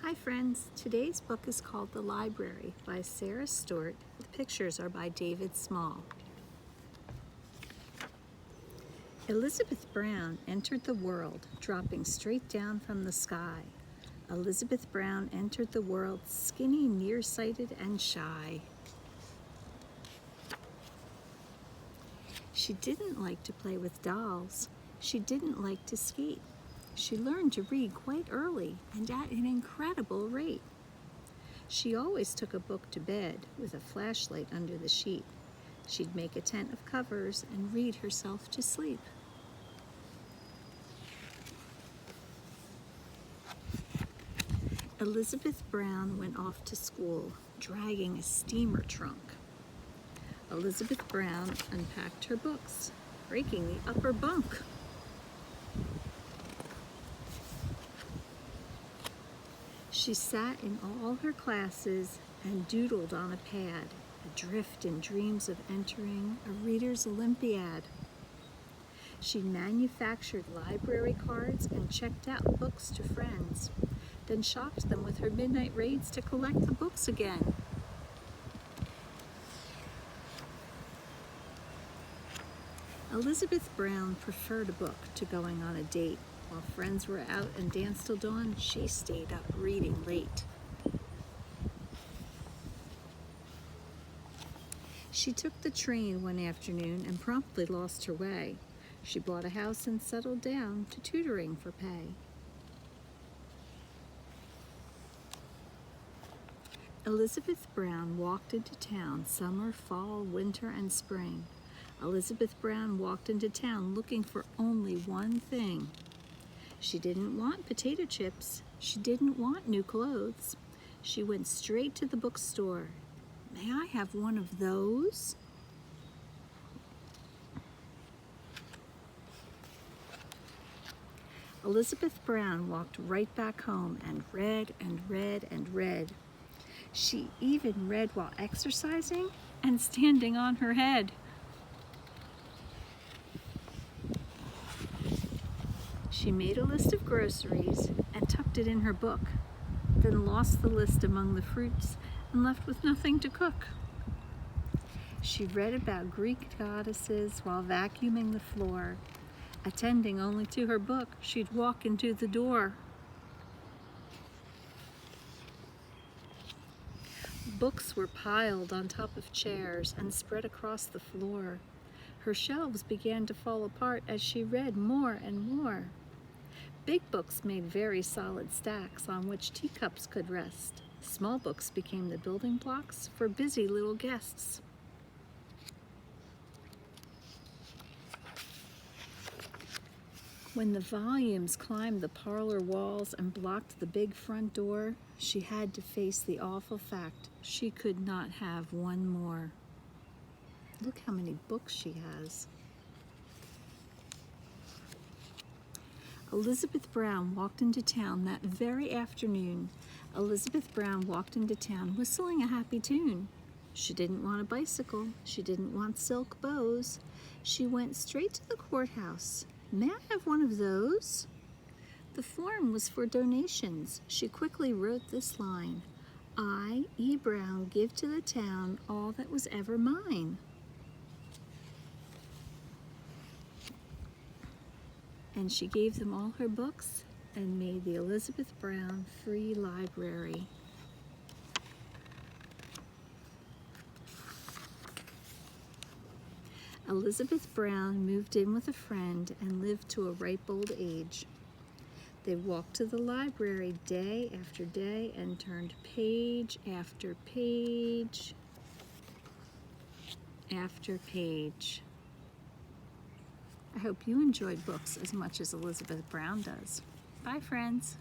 Hi friends, today's book is called The Library by Sarah Stewart. The pictures are by David Small. Elizabeth Brown entered the world, dropping straight down from the sky. Elizabeth Brown entered the world skinny, nearsighted, and shy. She didn't like to play with dolls. She didn't like to skate. She learned to read quite early and at an incredible rate. She always took a book to bed with a flashlight under the sheet. She'd make a tent of covers and read herself to sleep. Elizabeth Brown went off to school, dragging a steamer trunk. Elizabeth Brown unpacked her books, breaking the upper bunk. She sat in all her classes and doodled on a pad, adrift in dreams of entering a Reader's Olympiad. She manufactured library cards and checked out books to friends, then shocked them with her midnight raids to collect the books again. Elizabeth Brown preferred a book to going on a date. While friends were out and danced till dawn, she stayed up reading late. She took the train one afternoon and promptly lost her way. She bought a house and settled down to tutoring for pay. Elizabeth Brown walked into town summer, fall, winter, and spring. Elizabeth Brown walked into town looking for only one thing. She didn't want potato chips. She didn't want new clothes. She went straight to the bookstore. May I have one of those? Elizabeth Brown walked right back home and read and read and read. She even read while exercising and standing on her head. She made a list of groceries and tucked it in her book, then lost the list among the fruits and left with nothing to cook. She read about Greek goddesses while vacuuming the floor. Attending only to her book, she'd walk into the door. Books were piled on top of chairs and spread across the floor. Her shelves began to fall apart as she read more and more. Big books made very solid stacks on which teacups could rest. Small books became the building blocks for busy little guests. When the volumes climbed the parlor walls and blocked the big front door, she had to face the awful fact she could not have one more. Look how many books she has. Elizabeth Brown walked into town that very afternoon. Elizabeth Brown walked into town whistling a happy tune. She didn't want a bicycle. She didn't want silk bows. She went straight to the courthouse. May I have one of those? The form was for donations. She quickly wrote this line: I, E. Brown, give to the town all that was ever mine. And she gave them all her books and made the Elizabeth Brown Free Library. Elizabeth Brown moved in with a friend and lived to a ripe old age. They walked to the library day after day and turned page after page after page. I hope you enjoyed books as much as Elizabeth Brown does. Bye, friends.